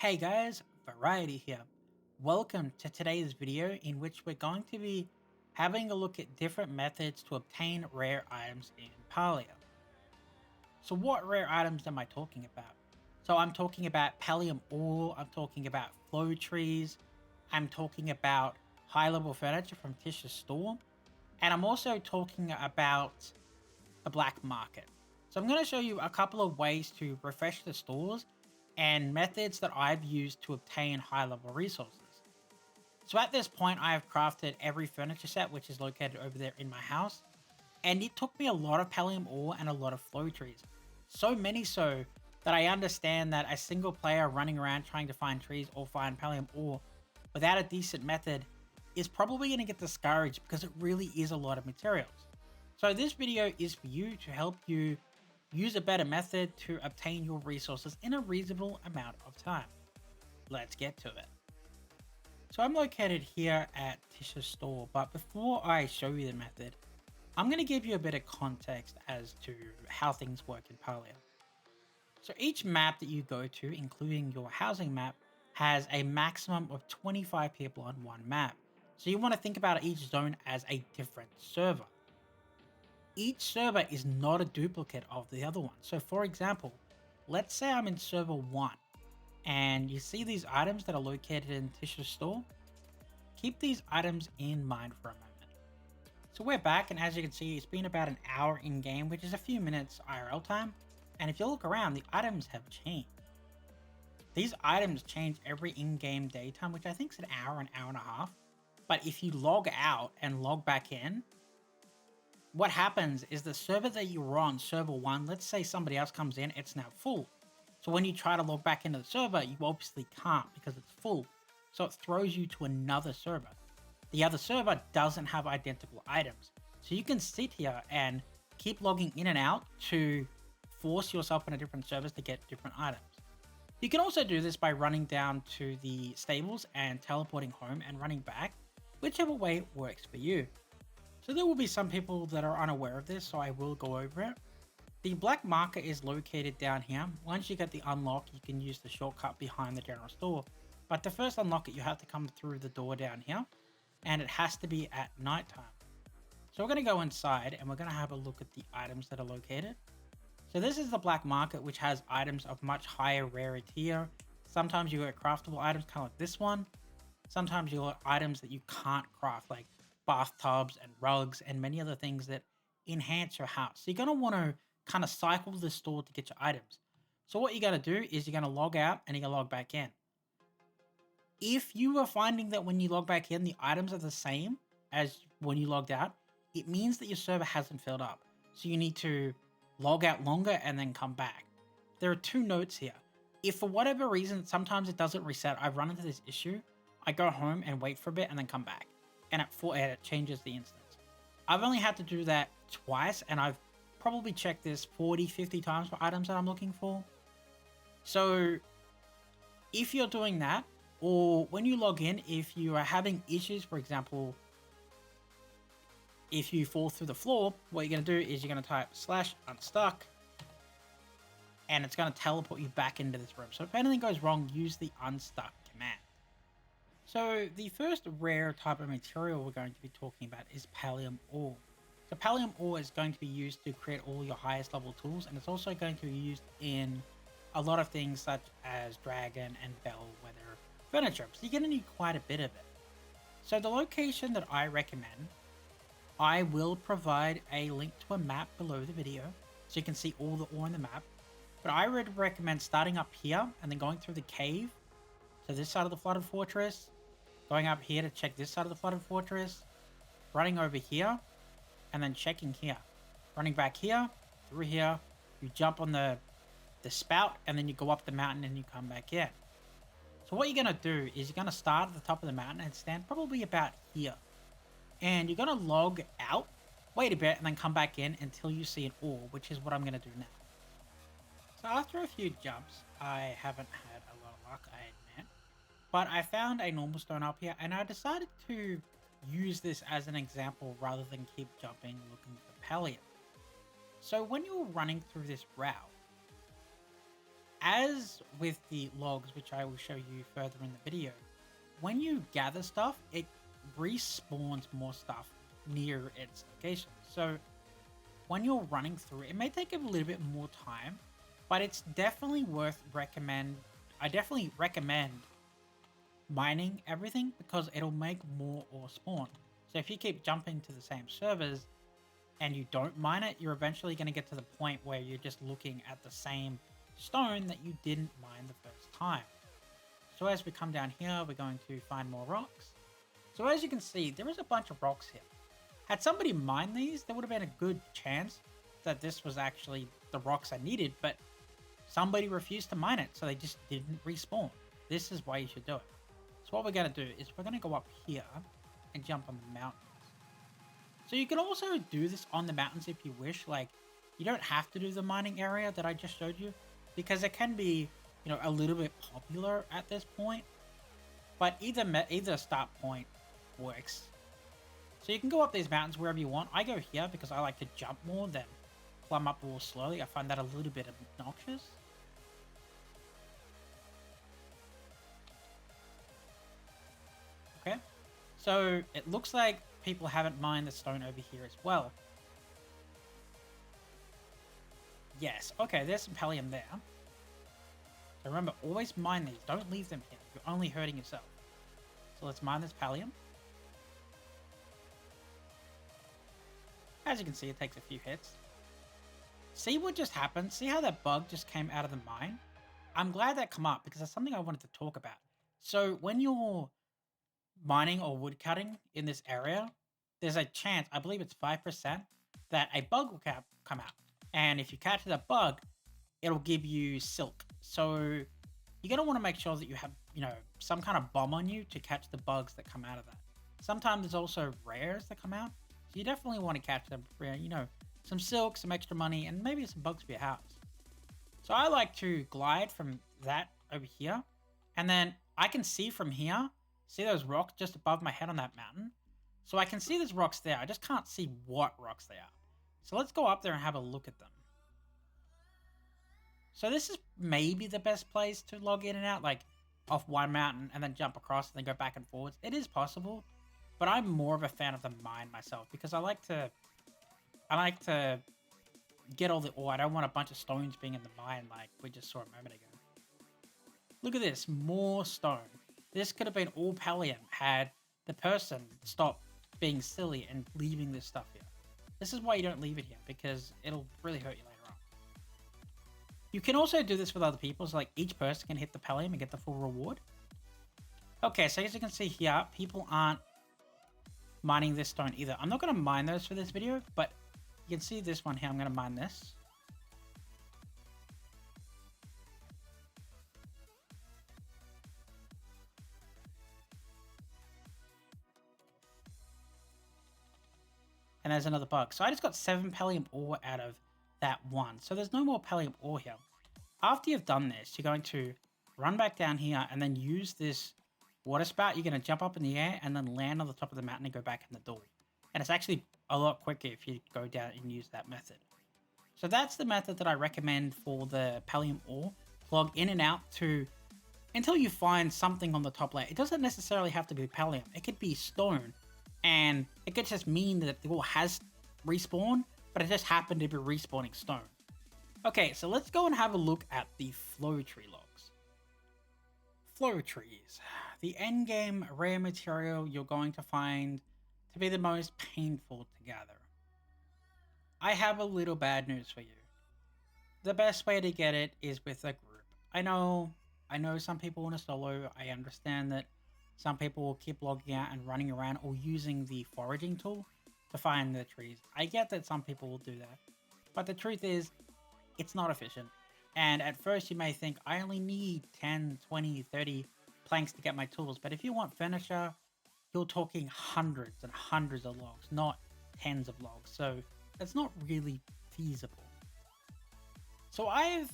Hey guys, Variety here. Welcome to today's video in which we're going to be having a look at different methods to obtain rare items in Palia. So what rare items am I talking about? So I'm talking about Palium ore, I'm talking about flow trees, I'm talking about high level furniture from Trish's store, and I'm also talking about the black market. So I'm going to show you a couple of ways to refresh the stores and methods that I've used to obtain high level resources. So at this point, I have crafted every furniture set which is located over there in my house, and it took me a lot of Palium ore and a lot of flow trees. So many so that I understand that a single player running around trying to find trees or find Palium ore without a decent method is probably going to get discouraged because it really is a lot of materials. So this video is for you to help you use a better method to obtain your resources in a reasonable amount of time. Let's get to it. So I'm located here at Trish's store, but before I show you the method, I'm going to give you a bit of context as to how things work in Palia. So each map that you go to, including your housing map, has a maximum of 25 people on one map. So you want to think about each zone as a different server. Each server is not a duplicate of the other one. So for example, let's say I'm in server 1 and you see these items that are located in Trish's store. Keep these items in mind for a moment. So we're back, and as you can see, it's been about an hour in game, which is a few minutes IRL time. And if you look around, the items have changed. These items change every in-game daytime, which I think is an hour and a half. But if you log out and log back in, what happens is the server that you were on, server 1, let's say somebody else comes in, it's now full. So when you try to log back into the server, you obviously can't because it's full. So it throws you to another server. The other server doesn't have identical items. So you can sit here and keep logging in and out to force yourself into different servers to get different items. You can also do this by running down to the stables and teleporting home and running back, whichever way works for you. So there will be some people that are unaware of this, so I will go over it. The black market is located down here. Once you get the unlock, you can use the shortcut behind the general store. But to first unlock it, you have to come through the door down here, and it has to be at nighttime. So we're going to go inside and we're going to have a look at the items that are located. So this is the black market, which has items of much higher rarity here. Sometimes you get craftable items, kind of like this one. Sometimes you get items that you can't craft, like bathtubs and rugs and many other things that enhance your house. So you're going to want to kind of cycle the store to get your items. So what you're going to do is you're going to log out and you're going to log back in. If you are finding that when you log back in, the items are the same as when you logged out, it means that your server hasn't filled up. So you need to log out longer and then come back. There are two notes here. If for whatever reason, sometimes it doesn't reset, I've run into this issue, I go home and wait for a bit and then come back. And it changes the instance. I've only had to do that twice, and I've probably checked this 40, 50 times for items that I'm looking for. So if you're doing that, or when you log in, if you are having issues, for example, if you fall through the floor, what you're going to do is you're going to type /unstuck, and it's going to teleport you back into this room. So if anything goes wrong, use the unstuck command. So the first rare type of material we're going to be talking about is Palium ore. So Palium ore is going to be used to create all your highest level tools, and it's also going to be used in a lot of things such as dragon and bellwether furniture. So you're going to need quite a bit of it. So the location that I recommend, I will provide a link to a map below the video so you can see all the ore in the map. But I would recommend starting up here and then going through the cave to this side of the flooded fortress, going up here to check this side of the flooded fortress, running over here, and then checking here. Running back here, through here, you jump on the spout, and then you go up the mountain and you come back in. So what you're going to do is you're going to start at the top of the mountain and stand probably about here. And you're going to log out, wait a bit, and then come back in until you see an ore, which is what I'm going to do now. So after a few jumps, I haven't had a lot of luck, I admit. But I found a normal stone up here, and I decided to use this as an example rather than keep jumping looking for Palium. So when you're running through this route, as with the logs, which I will show you further in the video, when you gather stuff, it respawns more stuff near its location. So when you're running through it, it may take a little bit more time, but it's definitely worth recommend. I definitely recommend mining everything because it'll make more ore spawn. So if you keep jumping to the same servers and you don't mine it, you're eventually going to get to the point where you're just looking at the same stone that you didn't mine the first time. So as we come down here, we're going to find more rocks. So as you can see, there is a bunch of rocks here. Had somebody mined these, there would have been a good chance that this was actually the rocks I needed, but somebody refused to mine it, so they just didn't respawn. This is why you should do it. So what we're going to do is we're going to go up here and jump on the mountains. So you can also do this on the mountains if you wish. Like, you don't have to do the mining area that I just showed you, because it can be, you know, a little bit popular at this point. But either start point works. So you can go up these mountains wherever you want. I go here because I like to jump more than climb up walls slowly. I find that a little bit obnoxious. Okay, so it looks like people haven't mined the stone over here as well. Yes, okay, there's some Palium there. So remember, always mine these. Don't leave them here. You're only hurting yourself. So let's mine this Palium. As you can see, it takes a few hits. See what just happened? See how that bug just came out of the mine? I'm glad that come up because that's something I wanted to talk about. So when you're mining or wood cutting in this area, there's a chance, I believe it's 5%, that a bug will come out. And if you catch the bug, it'll give you silk. So you're going to want to make sure that you have, you know, some kind of bomb on you to catch the bugs that come out of that. Sometimes there's also rares that come out. So you definitely want to catch them for, you know, some silk, some extra money, and maybe some bugs for your house. So I like to glide from that over here. And then I can see from here, see those rocks just above my head on that mountain? So I can see there's rocks there. I just can't see what rocks they are. So let's go up there and have a look at them. So this is maybe the best place to log in and out, like off one mountain and then jump across and then go back and forwards. It is possible, but I'm more of a fan of the mine myself because I like to get all the ore. I don't want a bunch of stones being in the mine like we just saw a moment ago. Look at this, more stone. This could have been all Palium had the person stopped being silly and leaving this stuff here. This is why you don't leave it here, because it'll really hurt you later on. You can also do this with other people, so like each person can hit the Palium and get the full reward. Okay, so as you can see here, people aren't mining this stone either. I'm not going to mine those for this video, but you can see this one here. I'm going to mine this. And there's another bug. So I just got 7 Palium ore out of that one. So there's no more Palium ore here. After you've done this, you're going to run back down here and then use this water spout. You're going to jump up in the air and then land on the top of the mountain and go back in the door. And it's actually a lot quicker if you go down and use that method. So that's the method that I recommend for the Palium ore. Plug in and out until you find something on the top layer. It doesn't necessarily have to be Palium. It could be stone. And it could just mean that the ore has respawned, but it just happened to be respawning stone. Okay, so let's go and have a look at the flow tree logs. Flow trees. The endgame rare material you're going to find to be the most painful to gather. I have a little bad news for you. The best way to get it is with a group. I know some people want to solo. I understand that some people will keep logging out and running around or using the foraging tool to find the trees. I get that some people will do that. But the truth is, it's not efficient. And at first you may think, I only need 10, 20, 30 planks to get my tools. But if you want furniture, you're talking hundreds and hundreds of logs, not tens of logs. So that's not really feasible. So I've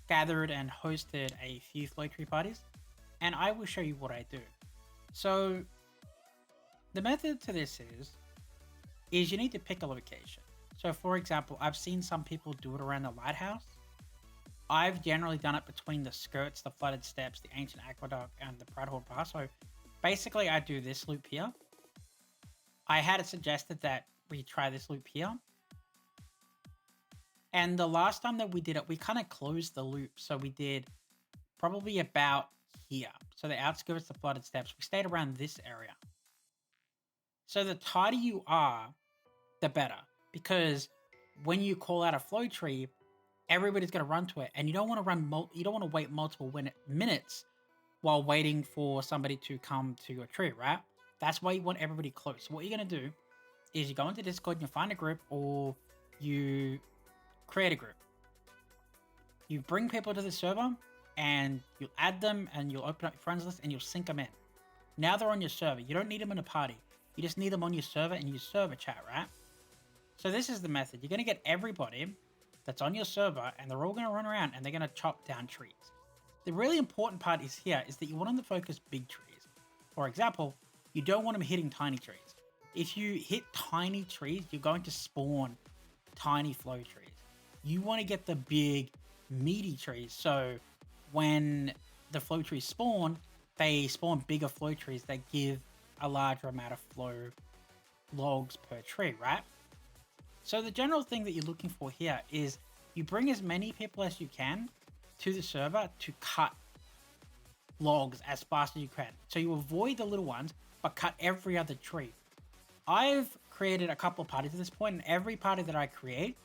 gathered and hosted a few flow tree parties, and I will show you what I do. So the method to this is you need to pick a location. So for example, I've seen some people do it around the lighthouse. I've generally done it between the skirts, the flooded steps, the ancient aqueduct, and the Pradhord Pass. So basically, I do this loop here. I had it suggested that we try this loop here. And the last time that we did it, we kind of closed the loop. So we did probably about here. So the outskirts, the flooded steps, we stayed around this area. So the tighter you are, the better. Because when you call out a flow tree, everybody's going to run to it. And you don't want to you don't want to wait multiple minutes while waiting for somebody to come to your tree, right? That's why you want everybody close. So what you're going to do is you go into Discord and you find a group, or you create a group. You bring people to the server and you'll add them and you'll open up your friends list and you'll sync them in. Now they're on your server. You don't need them in a party. You just need them on your server and your server chat, right? So this is the method. You're going to get everybody that's on your server and they're all going to run around and they're going to chop down trees. The really important part is here is that you want them to focus big trees. For example, you don't want them hitting tiny trees. If you hit tiny trees, you're going to spawn tiny flow trees. You want to get the big, meaty trees. So when the flow trees spawn, they spawn bigger flow trees that give a larger amount of flow logs per tree, right? So the general thing that you're looking for here is you bring as many people as you can to the server to cut logs as fast as you can. So you avoid the little ones, but cut every other tree. I've created a couple of parties at this point, and every party that I create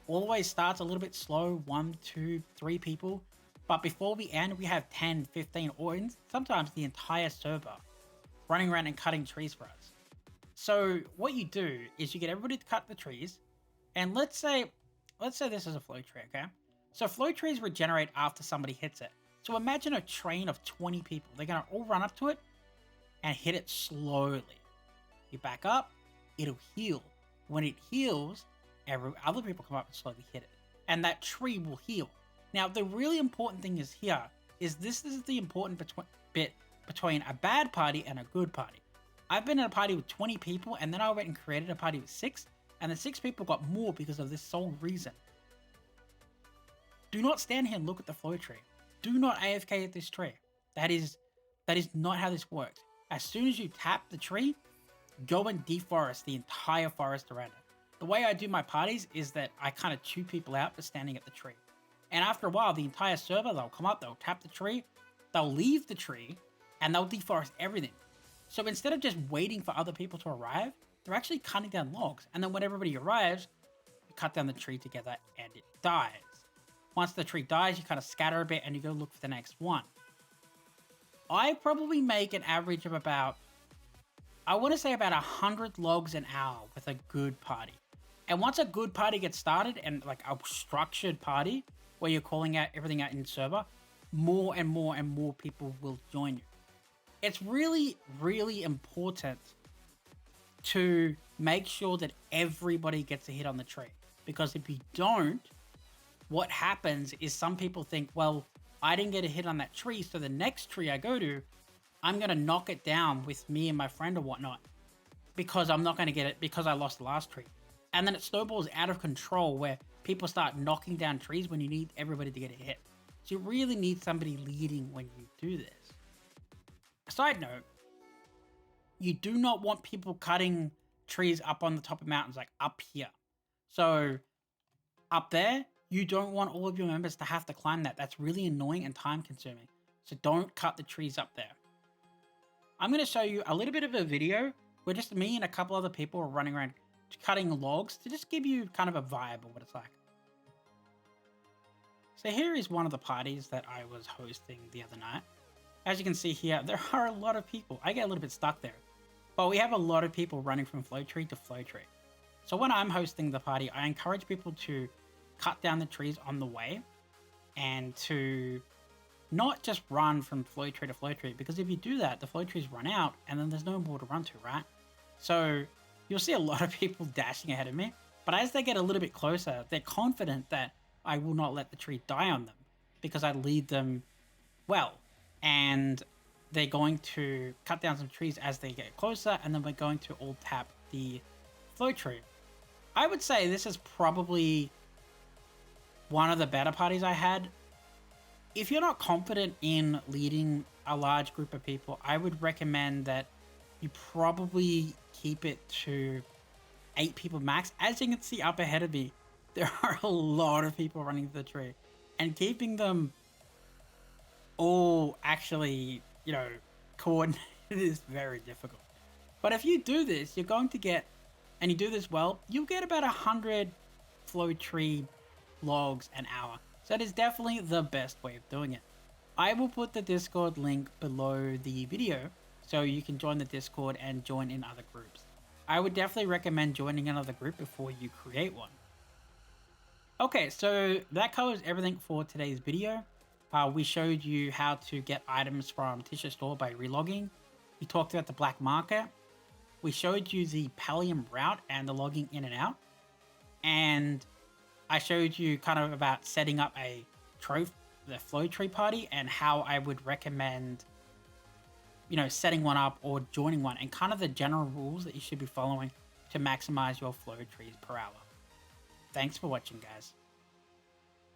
always starts a little bit slow, 1, 2, 3 people. But before we end, we have 10, 15, or sometimes the entire server running around and cutting trees for us. So what you do is you get everybody to cut the trees, and let's say this is a flow tree, okay? So flow trees regenerate after somebody hits it. So imagine a train of 20 people. They're gonna all run up to it and hit it slowly. You back up, it'll heal. When it heals, other people come up and slowly hit it, and that tree will heal. Now, the really important thing is here is this is the important bit between a bad party and a good party. I've been in a party with 20 people, and then I went and created a party with 6, and the 6 people got more because of this sole reason. Do not stand here and look at the flow tree. Do not AFK at this tree. That is not how this works. As soon as you tap the tree, go and deforest the entire forest around it. The way I do my parties is that I kind of chew people out for standing at the tree. And after a while, the entire server, they'll come up, they'll tap the tree, they'll leave the tree, and they'll deforest everything. So instead of just waiting for other people to arrive, they're actually cutting down logs. And then when everybody arrives, you cut down the tree together and it dies. Once the tree dies, you kind of scatter a bit and you go look for the next one. I probably make an average of about, I want to say about 100 logs an hour with a good party. And once a good party gets started, and like a structured party where you're calling out everything out in server, more and more and more people will join you. It's really, really important to make sure that everybody gets a hit on the tree. Because if you don't, what happens is some people think, well, I didn't get a hit on that tree, so the next tree I go to, I'm going to knock it down with me and my friend or whatnot, because I'm not going to get it because I lost the last tree. And then it snowballs out of control where people start knocking down trees when you need everybody to get a hit. So you really need somebody leading when you do this. Side note, you do not want people cutting trees up on the top of mountains, like up here. So up there, you don't want all of your members to have to climb that. That's really annoying and time consuming. So don't cut the trees up there. I'm going to show you a little bit of a video where just me and a couple other people are running around cutting logs to just give you kind of a vibe of what it's like. So here is one of the parties that I was hosting the other night. As you can see here, there are a lot of people. I get a little bit stuck there. But we have a lot of people running from flow tree to flow tree. So when I'm hosting the party, I encourage people to cut down the trees on the way and to not just run from flow tree to flow tree, because if you do that, the flow trees run out and then there's no more to run to, right? So you'll see a lot of people dashing ahead of me, but as they get a little bit closer, they're confident that I will not let the tree die on them because I lead them well. And they're going to cut down some trees as they get closer, and then we're going to all tap the flow tree. I would say this is probably one of the better parties I had. If you're not confident in leading a large group of people, I would recommend that you probably keep it to 8 people max. As you can see up ahead of me, there are a lot of people running the tree, and keeping them all actually, coordinated is very difficult. But if you do this, you're going to get, and you do this well, you'll get about 100 flow tree logs an hour. So that is definitely the best way of doing it. I will put the Discord link below the video so you can join the Discord and join in other groups. I would definitely recommend joining another group before you create one. Okay, so that covers everything for today's video. We showed you how to get items from Tish's store by relogging. We talked about the black market. We showed you the Palium route and the logging in and out. And I showed you kind of about setting up the flow tree party and how I would recommend, setting one up or joining one, and kind of the general rules that you should be following to maximize your flow trees per hour. Thanks for watching, guys.